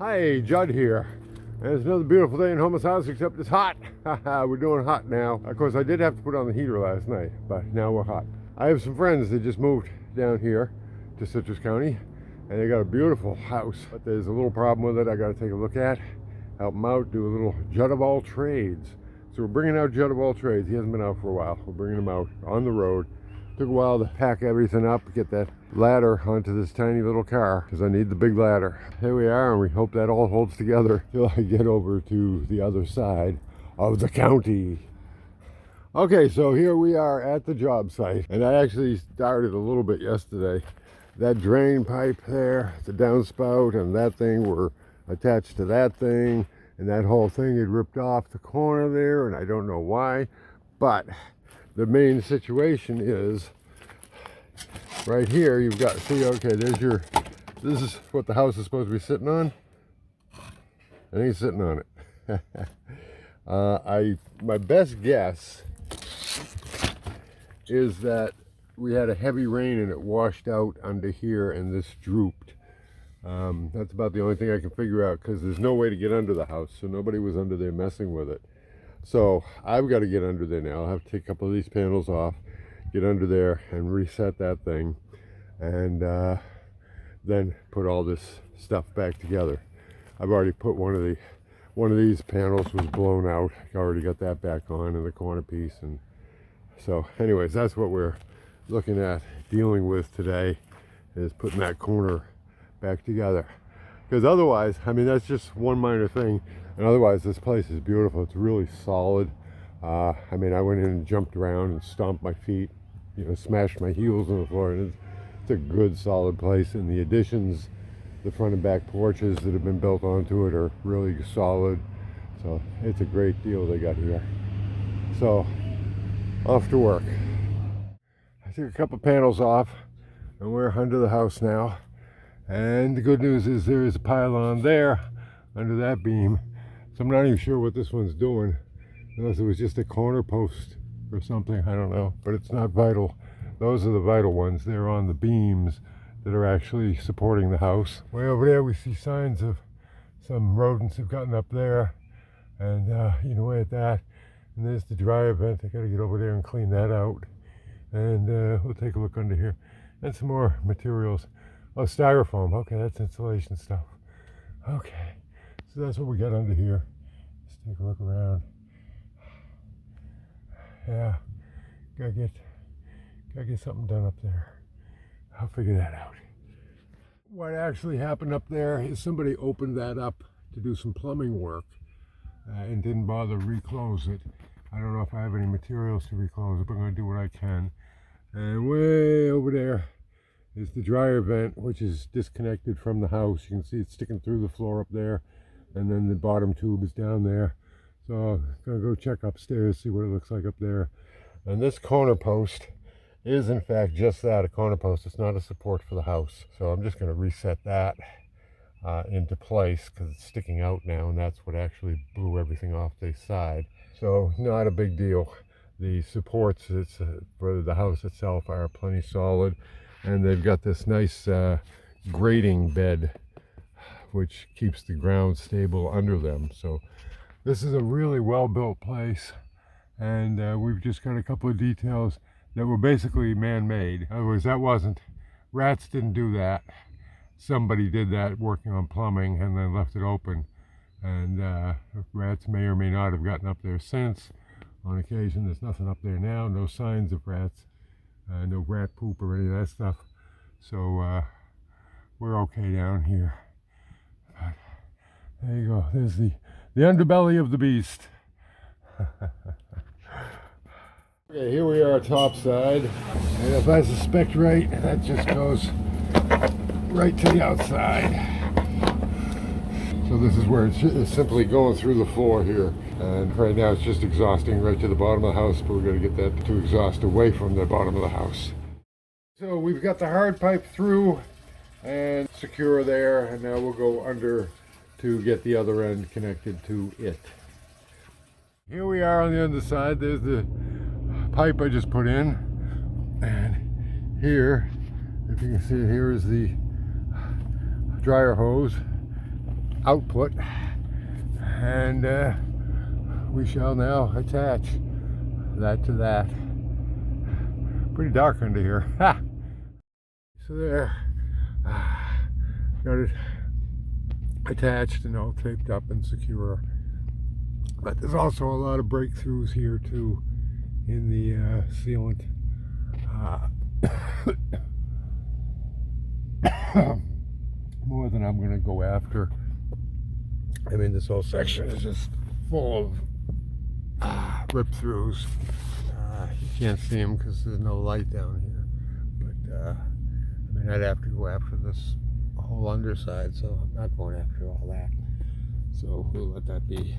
Hi, Judd here. And it's another beautiful day in Homosassa, except it's hot. We're doing hot now. Of course, I did have to put on the heater last night, but now we're hot. I have some friends that just moved down here to Citrus County, and they got a beautiful house. But there's a little problem with it I got to take a look at, help them out, do a little Judd of all trades. So we're bringing out Judd of all trades. He hasn't been out for a while. We're bringing him out on the road. Took a while to pack everything up, get that ladder onto this tiny little car, because I need the big ladder. Here we are, and we hope that all holds together till I get over to the other side of the county. Okay, so here we are at the job site, and I actually started a little bit yesterday. That drain pipe there, the downspout, and that thing were attached to that thing, and that whole thing had ripped off the corner there, and I don't know why, but the main situation is right here. You've got, see, okay, there's your, this is what the house is supposed to be sitting on. I ain't sitting on it. My best guess is that we had a heavy rain and it washed out under here and this drooped. That's about the only thing I can figure out, because there's no way to get under the house, so nobody was under there messing with it. So I've got to get under there now. I'll have to take a couple of these panels off, get under there and reset that thing, and then put all this stuff back together. I've already put one of these panels was blown out. I already got that back on in the corner piece, and so anyways, that's what we're looking at dealing with today, is putting that corner back together. Because otherwise, I mean, that's just one minor thing. And otherwise, this place is beautiful. It's really solid. I mean, I went in and jumped around and stomped my feet, you know, smashed my heels on the floor. And it's a good, solid place. And the additions, the front and back porches that have been built onto it are really solid. So it's a great deal they got here. So off to work. I took a couple panels off, and we're under the house now. And the good news is there is a pylon there under that beam. So I'm not even sure what this one's doing, unless it was just a corner post or something, I don't know. But it's not vital. Those are the vital ones. They're on the beams that are actually supporting the house. Way over there we see signs of some rodents have gotten up there, and eating away at that. And there's the dryer vent. I gotta get over there and clean that out. And we'll take a look under here. And some more materials. Oh, styrofoam. Okay, that's insulation stuff. Okay, so that's what we got under here. Let's take a look around. Yeah, gotta get something done up there. I'll figure that out. What actually happened up there is somebody opened that up to do some plumbing work and didn't bother to reclose it. I don't know if I have any materials to reclose it, but I'm gonna do what I can. And way over there is the dryer vent, which is disconnected from the house. You can see it's sticking through the floor up there, and then the bottom tube is down there. So I'm gonna go check upstairs, see what it looks like up there. And this corner post is in fact just that, a corner post. It's not a support for the house. So I'm just gonna reset that into place, because it's sticking out now, and that's what actually blew everything off the side. So not a big deal. The supports for the house itself are plenty solid. And they've got this nice grading bed, which keeps the ground stable under them. So this is a really well-built place, and we've just got a couple of details that were basically man-made. In other words, that wasn't, rats didn't do that. Somebody did that working on plumbing and then left it open. And rats may or may not have gotten up there since. On occasion, there's nothing up there now, no signs of rats. No rat poop or any of that stuff, so we're okay down here. But there you go. There's the underbelly of the beast. Okay, here we are topside, and if I suspect right, that just goes right to the outside. So this is where it's simply going through the floor here. And right now it's just exhausting right to the bottom of the house, but we're going to get that to exhaust away from the bottom of the house. So we've got the hard pipe through and secure there, and now we'll go under to get the other end connected to it. Here we are on the underside. There's the pipe I just put in, and here, if you can see it, here is the dryer hose. output, and we shall now attach that to that. Pretty dark under here. Ha! So there, got it attached and all taped up and secure. But there's also a lot of breakthroughs here too in the sealant. More than I'm going to go after. I mean, this whole section is just full of rip-throughs. You can't see them because there's no light down here. But I mean, I'd have to go after this whole underside, so I'm not going after all that. So we'll let that be.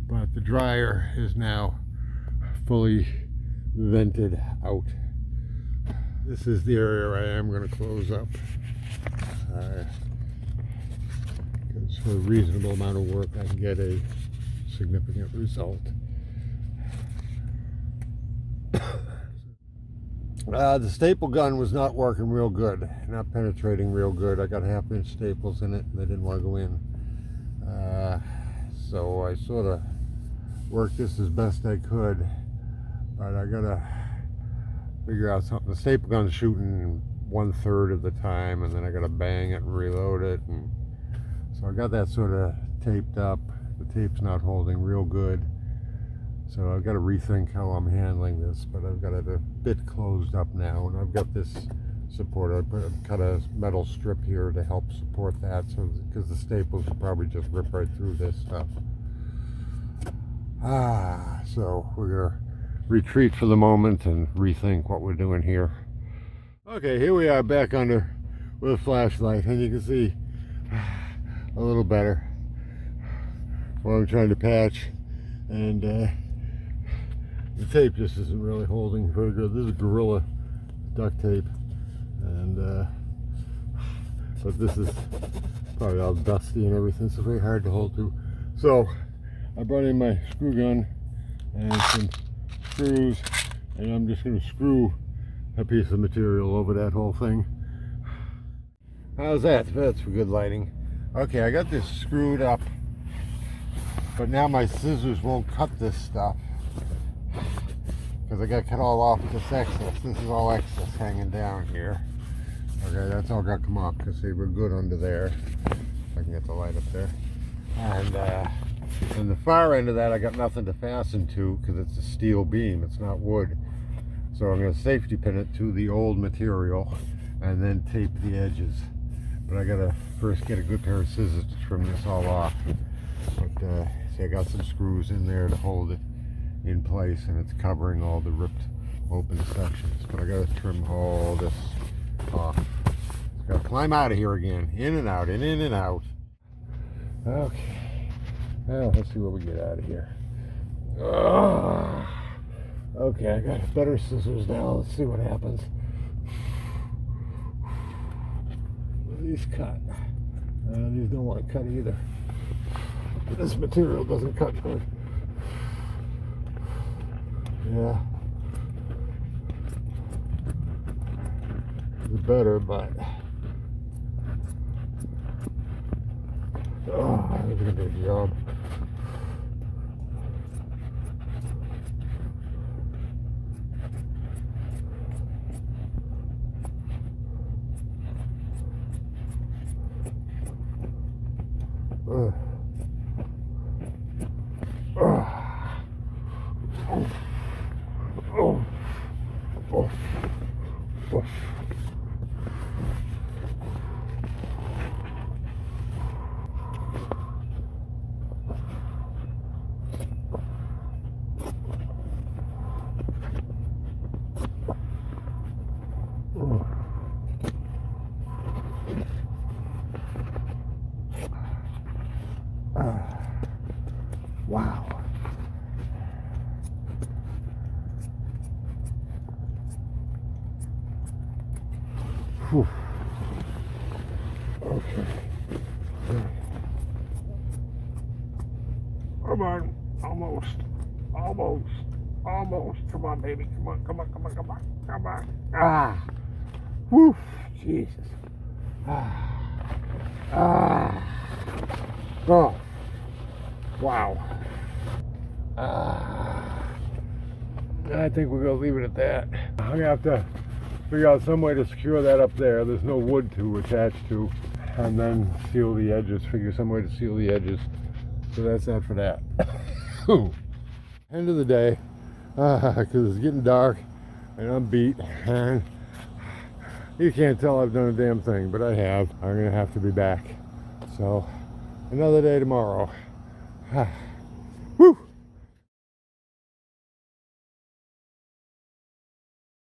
But the dryer is now fully vented out. This is the area I am going to close up. Because for a reasonable amount of work I can get a significant result. The staple gun was not working real good, not penetrating real good. I got 1/2-inch staples in it and they didn't want to go in. So I sort of worked this as best I could, but I gotta figure out something. The staple gun's shooting 1/3 of the time, and then I gotta bang it and reload it, and so I got that sort of taped up. The tape's not holding real good, so I've got to rethink how I'm handling this, but I've got it a bit closed up now, and I've got this support. I've cut a metal strip here to help support that, so because the staples will probably just rip right through this stuff. So we're gonna retreat for the moment and rethink what we're doing here. Okay, here we are back under with a flashlight, and you can see a little better what I'm trying to patch, and the tape just isn't really holding very good. This is Gorilla duct tape, and but this is probably all dusty and everything, so very hard to hold to. So I brought in my screw gun and some screws, and I'm just going to screw a piece of material over that whole thing. How's that? That's for good lighting. Okay, I got this screwed up, but now my scissors won't cut this stuff because I got to cut all off this excess. This is all excess hanging down here. Okay, that's all got to come off because see, we're good under there. If I can get the light up there. And the far end of that I got nothing to fasten to because it's a steel beam, it's not wood. So I'm going to safety pin it to the old material and then tape the edges. But I got to first get a good pair of scissors to trim this all off. But see, I got some screws in there to hold it in place, and it's covering all the ripped open sections. But I got to trim all this off. Got to climb out of here again, in and out, and in and out. Okay. Well, let's see what we get out of here. Okay, I got better scissors now. Let's see what happens. These cut. These don't want to cut either. This material doesn't cut good. Yeah. It's better, but it's gonna be a job. Wow. Whew. Okay. Come on. Almost. Almost. Almost. Come on, baby. Come on. Come on. Come on. Come on. Come on. Whew. Jesus. Oh, wow. I think we're going to leave it at that. I'm going to have to figure out some way to secure that up there. There's no wood to attach to. And then seal the edges, figure some way to seal the edges. So that's that for that. End of the day, because it's getting dark and I'm beat, and you can't tell I've done a damn thing, but I have. I'm going to have to be back. So, another day tomorrow. Woo!